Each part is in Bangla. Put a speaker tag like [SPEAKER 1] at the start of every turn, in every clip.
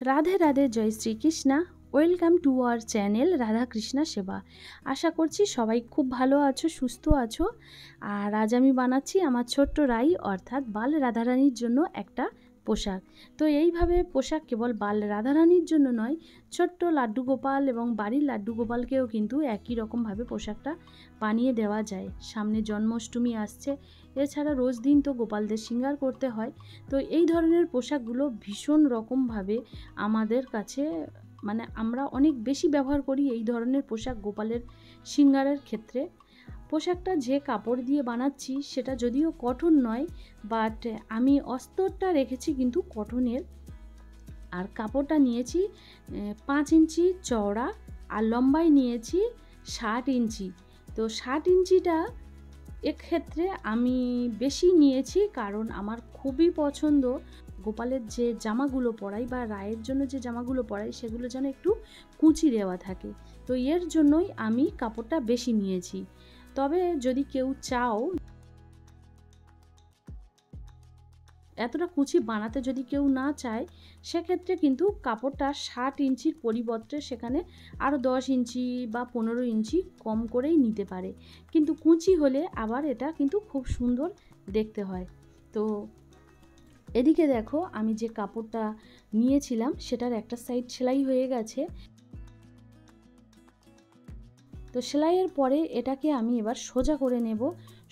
[SPEAKER 1] রাধে রাধে, জয় Shri Krishna. Welcome to our channel Radha Krishna Seva. আশা করছি সবাই খুব ভালো আছো, সুস্থ আছো। আর আজ আমি বানাচ্ছি আমার ছোট্ট রাই অর্থাৎ বাল রাধারানীর জন্য একটা পোশাক। তো এইভাবে পোশাক কেবল বাল রাধারানীর জন্য নয়, ছোট্ট লাড্ডু গোপাল এবং বাড়ির লাড্ডু গোপালকেও কিন্তু একই রকমভাবে পোশাকটা বানিয়ে দেওয়া যায়। সামনে জন্মাষ্টমী আসছে, এছাড়া রোজ দিন তো গোপালদের শৃঙ্গার করতে হয়। তো এই ধরনের পোশাকগুলো ভীষণ রকমভাবে আমাদের কাছে আমরা অনেক বেশি ব্যবহার করি এই ধরনের পোশাক গোপালের শৃঙ্গারের ক্ষেত্রে। পোশাকটা যে কাপড় দিয়ে বানাচ্ছি সেটা যদিও কটন নয়, বাট আমি অস্তরটা রেখেছি কিন্তু কটনের। আর কাপড়টা নিয়েছি 5 ইঞ্চি চওড়া, আর লম্বায় নিয়েছি 60 ইঞ্চি। তো 60 ইঞ্চিটা এক্ষেত্রে আমি বেশি নিয়েছি কারণ আমার খুবই পছন্দ গোপালের যে জামাগুলো পরাই বা রায়ের জন্য যে জামাগুলো পরাই সেগুলো যেন একটু কুঁচি দেওয়া থাকে। তো এর জন্যই আমি কাপড়টা বেশি নিয়েছি। তবে যদি কেউ চাও এতটা কুচি বানাতে, যদি কেউ না চায়, সেক্ষেত্রে কিন্তু কাপড়টা 60 ইঞ্চির পরিবর্তে সেখানে আরও 10 ইঞ্চি বা 15 ইঞ্চি কম করেই নিতে পারে। কিন্তু কুচি হলে আবার এটা কিন্তু খুব সুন্দর দেখতে হয়। তো এদিকে দেখো, আমি যে কাপড়টা নিয়েছিলাম সেটার একটা সাইড সেলাই হয়ে গেছে। তো সেলাইয়ের পরে এটাকে আমি এবার সোজা করে নেব।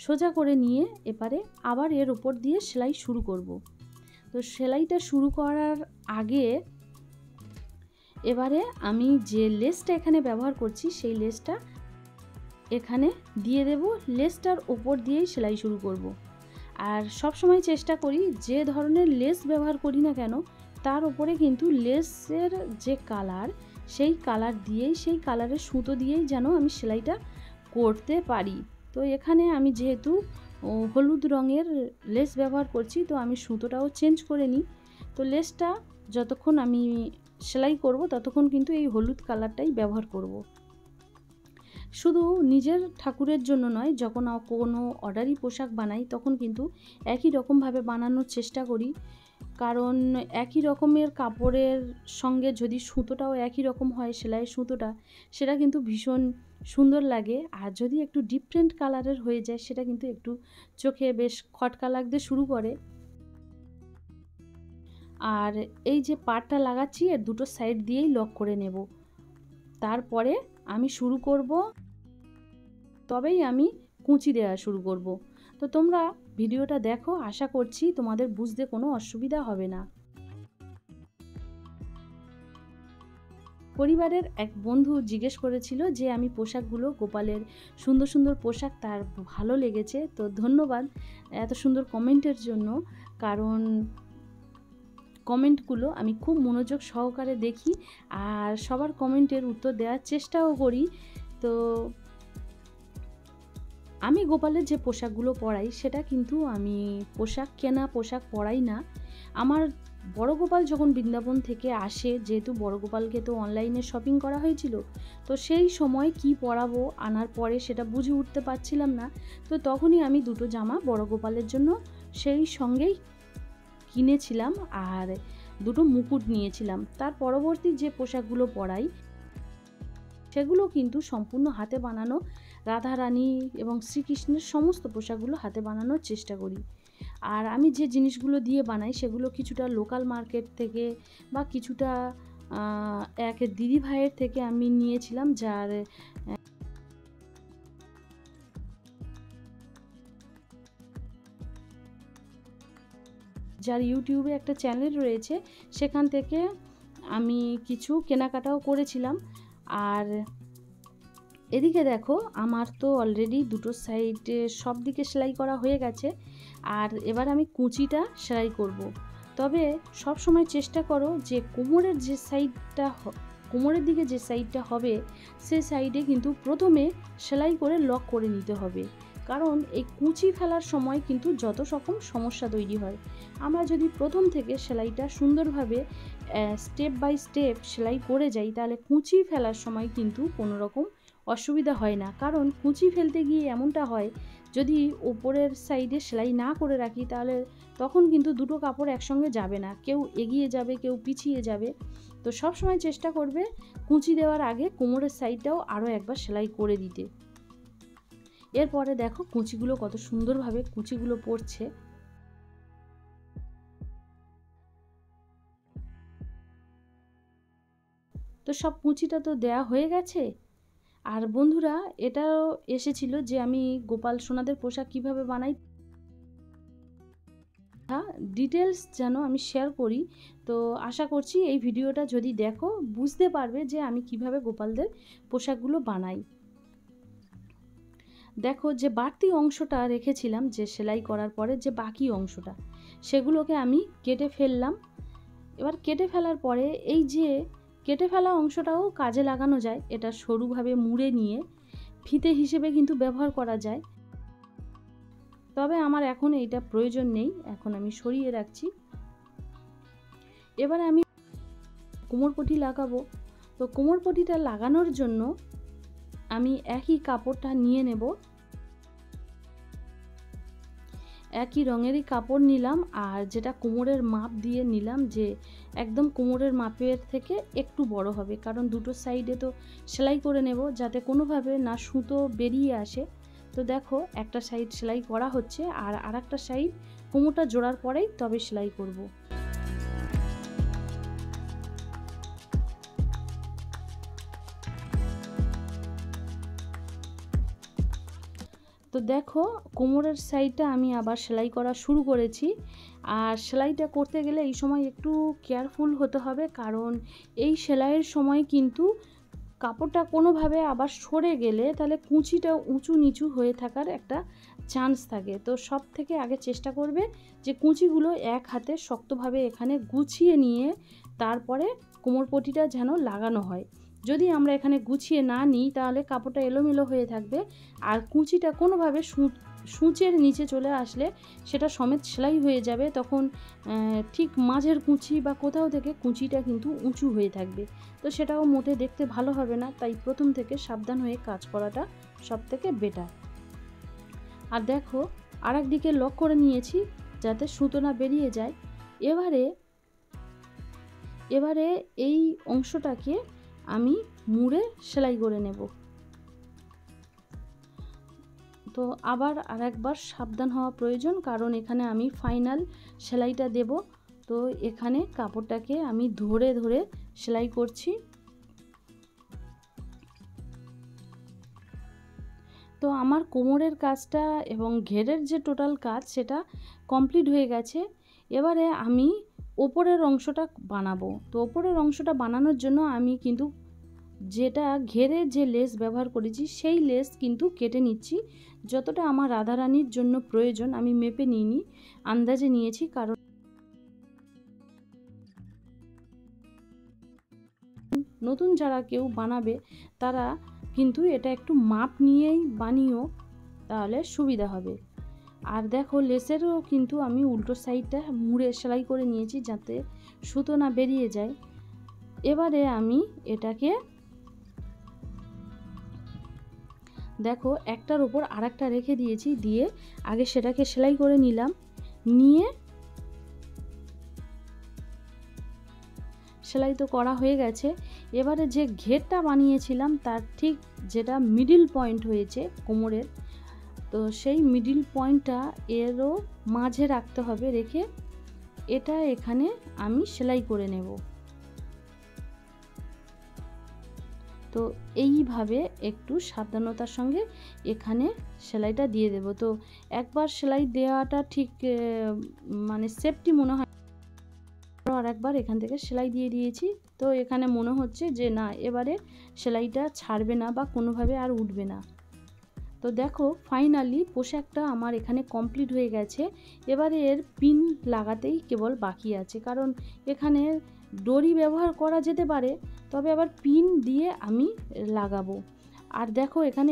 [SPEAKER 1] সোজা করে নিয়ে এবারে আবার এর উপর দিয়ে সেলাই শুরু করব। তো সেলাইটা শুরু করার আগে এবারে আমি যে লেসটা এখানে ব্যবহার করছি সেই লেসটা এখানে দিয়ে দেব। লেসটার উপর দিয়েই সেলাই শুরু করব। আর সব সময় চেষ্টা করি যে ধরনের লেস ব্যবহার করি না কেন তার উপরে কিন্তু লেসের যে কালার সেই কালার দিয়েই, সেই কালারের সুতো দিয়েই যেন আমি সেলাইটা করতে পারি। তো এখানে আমি যেহেতু হলুদ রঙের লেস ব্যবহার করছি, তো আমি সুতোটাও চেঞ্জ করে নিই। তো লেসটা যতক্ষণ আমি সেলাই করব ততক্ষণ কিন্তু এই হলুদ কালারটাই ব্যবহার করব। শুধু নিজের ঠাকুরের জন্য নয়, যখন কোনো অর্ডারি পোশাক বানাই তখন কিন্তু একই রকমভাবে বানানোর চেষ্টা করি। কারণ একই রকমের কাপড়ের সঙ্গে যদি সুতোটাও একই রকম হয়, সেলাইয়ের সুতোটা, সেটা কিন্তু ভীষণ সুন্দর লাগে। আর যদি একটু ডিফারেন্ট কালারের হয়ে যায় সেটা কিন্তু একটু চোখে বেশ খটকা লাগতে শুরু করে। আর এই যে পাটটা লাগাচ্ছি এর দুটো সাইড দিয়েই লক করে নেব। তারপরে আমি শুরু করব, তবেই আমি কুঁচি দেওয়া শুরু করব। তো তোমরা ভিডিওটা দেখো, আশা করছি তোমাদের বুঝতে কোনো অসুবিধা হবে না। পরিবারের এক বন্ধু জিজ্ঞেস করেছিল যে আমি পোশাকগুলো, গোপালের সুন্দর সুন্দর পোশাক তার ভালো লেগেছে। তো ধন্যবাদ এত সুন্দর কমেন্টের জন্য, কারণ কমেন্টগুলো আমি খুব মনোযোগ সহকারে দেখি আর সবার কমেন্টের উত্তর দেওয়ার চেষ্টাও করি। তো আমি গোপালের যে পোশাকগুলো পরাই সেটা কিন্তু আমি কেনা পোশাক পরাই না। আমার বড় গোপাল যখন বৃন্দাবন থেকে আসে, যেহেতু বড় গোপালকে তো অনলাইনে শপিং করা হয়েছিল, তো সেই সময় কি পরাবো আনার পরে সেটা বুঝে উঠতে পারছিলাম না। তো তখনই আমি দুটো জামা বড় গোপালের জন্য সেই সঙ্গেই কিনেছিলাম আর দুটো মুকুট নিয়েছিলাম। তার পরবর্তী যে পোশাকগুলো পরাই সেগুলো কিন্তু সম্পূর্ণ হাতে বানানো। রাধারানী এবং শ্রীকৃষ্ণের সমস্ত পোশাকগুলো হাতে বানানোর চেষ্টা করি। আর আমি যে জিনিসগুলো দিয়ে বানাই সেগুলো কিছুটা লোকাল মার্কেট থেকে বা কিছুটা এক দিদি ভাইয়ের থেকে আমি নিয়েছিলাম, যার ইউটিউবে একটা চ্যানেল রয়েছে, সেখান থেকে আমি কিছু কেনাকাটাও করেছিলাম। আর এদিকে দেখো, আমার তো অলরেডি দুটো সাইডে সব দিকে সেলাই করা হয়ে গেছে। আর এবার আমি কুঁচিটা সেলাই করব। তবে সব সময় চেষ্টা করো যে কোমরের দিকে যে সাইডটা হবে সেই সাইডে কিন্তু প্রথমে সেলাই করে লক করে নিতে হবে। কারণ এই কুঁচি ফেলার সময় কিন্তু যত রকম সমস্যা তৈরি হয়। আমরা যদি প্রথম থেকে সেলাইটা সুন্দরভাবে স্টেপ বাই স্টেপ সেলাই করে যাই, তাহলে কুঁচি ফেলার সময় কিন্তু কোনো রকম অসুবিধা হয় না। কারণ কুঁচি ফেলতে গিয়ে এমনটা হয় যদি ওপরের সাইডে সেলাই না করে রাখি তাহলে তখন কিন্তু দুটো কাপড় একসঙ্গে যাবে না, কেউ এগিয়ে যাবে কেউ পিছিয়ে যাবে। তো সব সময় চেষ্টা করবে কুঁচি দেওয়ার আগে কোমরের সাইডটাও আরও একবার সেলাই করে দিতে। এরপরে দেখো কুঁচিগুলো কত সুন্দরভাবে কুঁচিগুলো পড়ছে। তো সব কুঁচিটা তো দেয়া হয়ে গেছে। আর বন্ধুরা এটাও এসেছিল যে আমি গোপাল সোনাদের পোশাক কিভাবে বানাই ডিটেলস যেন আমি শেয়ার করি। তো আশা করছি এই ভিডিওটা যদি দেখো বুঝতে পারবে যে আমি কিভাবে গোপালদের পোশাকগুলো বানাই। দেখো যে বাড়তি অংশটা রেখেছিলাম যে সেলাই করার পরে যে বাকি অংশটা সেগুলোকে আমি কেটে ফেললাম। এবার কেটে ফেলার পরে এই যে কেটে ফেলা অংশটাও কাজে লাগানো যায়, এটা সরুভাবে মুড়ে নিয়ে ফিতে হিসেবে কিন্তু ব্যবহার করা যায়। তবে আমার এখন এইটা প্রয়োজন নেই, এখন আমি সরিয়ে রাখছি। এবারে আমি কোমরপটি লাগাবো। তো কোমরপটিটা লাগানোর জন্য আমি একই কাপড়টা নিয়ে নেব, একই রঙেরই কাপড় নিলাম আর যেটা কোমরের মাপ দিয়ে নিলাম যে একদম কোমরের মাপের থেকে একটু বড় হবে, কারণ দুটো সাইডে তো সেলাই করে নেব যাতে কোনোভাবে না সুতো বেরিয়ে আসে। তো দেখো একটা সাইড সেলাই করা হচ্ছে আর আরেকটা সাইড কোমরটা জোড়ার পরেই তবে সেলাই করব। তো দেখো কোমরের সাইডটা আমি আবার সেলাই করা শুরু করেছি। আর সেলাইটা করতে গেলে এই সময় একটু কেয়ারফুল হতে হবে, কারণ এই সেলাইয়ের সময় কিন্তু কাপড়টা কোনোভাবে আবার সরে গেলে তাহলে কুঁচিটা উঁচু নিচু হয়ে থাকার একটা চান্স থাকে। তো সব থেকে আগে চেষ্টা করবে যে কুঁচিগুলো এক হাতে শক্তভাবে এখানে গুছিয়ে নিয়ে তারপরে কোমরপটিটা যেন লাগানো হয়। যদি আমরা এখানে গুছিয়ে না নিই তাহলে কাপড়টা এলোমেলো হয়ে থাকবে আর কুঁচিটা কোনোভাবে সূচের নিচে চলে আসলে সেটা সমেত সেলাই হয়ে যাবে, তখন ঠিক মাঝের কুঁচি বা কোথাও থেকে কুঁচিটা কিন্তু উঁচু হয়ে থাকবে। তো সেটাও মোটে দেখতে ভালো হবে না, তাই প্রথম থেকে সাবধান হয়ে কাজ করাটা সব থেকে বেটার। আর দেখো আর একদিকে লক করে নিয়েছি যাতে সুতো না বেরিয়ে যায়। এবারে এই অংশটাকে আমি মুড়ে সেলাই করে নেব। তো আবার আরেকবার সাবধান হওয়া প্রয়োজন, কারণ এখানে আমি ফাইনাল সেলাইটা দেব। তো এখানে কাপড়টাকে আমি ধরে ধরে সেলাই করছি। তো আমার কোমরের কাজটা এবং ঘেরের যে টোটাল কাজ সেটা কমপ্লিট হয়ে গেছে। এবারে আমি ওপরের অংশটা বানাবো। তো ওপরের অংশটা বানানোর জন্য আমি কিন্তু যেটা ঘেরে যে লেস ব্যবহার করেছি সেই লেস কিন্তু কেটে নিচ্ছি। যতটা আমার রাধারানীর জন্য প্রয়োজন আমি মেপে নিইনি, আন্দাজে নিয়েছি, কারণ নতুন যারা কেউ বানাবে তারা কিন্তু এটা একটু মাপ নিয়েই বানিও, তাহলে সুবিধা হবে। আর দেখো লেসেরও কিন্তু আমি উল্টো সাইডটা মুড়ে সেলাই করে নিয়েছি যাতে সুতো না বেরিয়ে যায়। এবারে আমি এটাকে দেখো একটার উপর আরেকটা রেখে দিয়েছি, দিয়ে আগে সেটাকে সেলাই করে নিলাম। নিয়ে সেলাই তো করা হয়ে গেছে। এবারে যে ঘেরটা বানিয়েছিলাম তার ঠিক যেটা মিডিল পয়েন্ট হয়েছে কোমরের, তো সেই মিডিল পয়েন্টটা এরও মাঝে রাখতে হবে, রেখে এটা এখানে আমি সেলাই করে নেব। তো এইভাবে একটু সাবধানতার সঙ্গে এখানে সেলাইটা দিয়ে দেব। তো একবার সেলাই দেওয়াটা ঠিক মানে সেফটি মনে হয়, আর একবার এখান থেকে সেলাই দিয়ে দিয়েছি। তো এখানে মনে হচ্ছে যে না এবারে সেলাইটা ছাড়বে না বা কোনোভাবে আর উঠবে না। তো দেখো ফাইনালি পোশাকটা আমার এখানে কমপ্লিট হয়ে গেছে। এবারে এর পিন লাগাতেই কেবল বাকি আছে, কারণ এখানে দড়ি ব্যবহার করা যেতে পারে, তবে আবার পিন দিয়ে আমি লাগাবো। আর দেখো এখানে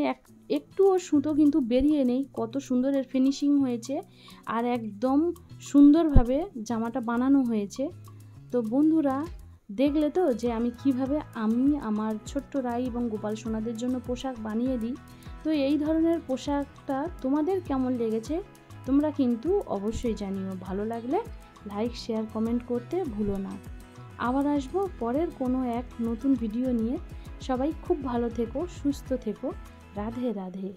[SPEAKER 1] একটুও সুতো কিন্তু বেরিয়ে নেই, কত সুন্দর এর ফিনিশিং হয়েছে আর একদম সুন্দরভাবে জামাটা বানানো হয়েছে। তো বন্ধুরা দেখলে তো যে আমি কিভাবে আমার ছোট্ট রাই এবং গোপাল সোনাদের জন্য পোশাক বানিয়ে দিই। তো এই ধরনের পোশাকটা তোমাদের কেমন লেগেছে তোমরা কিন্তু অবশ্যই জানিও। ভালো লাগলে লাইক, শেয়ার, কমেন্ট করতে ভুলো না। আবার আসবো পরের কোনো এক নতুন ভিডিও নিয়ে। সবাই খুব ভালো থেকো, সুস্থ থেকো। রাধে রাধে।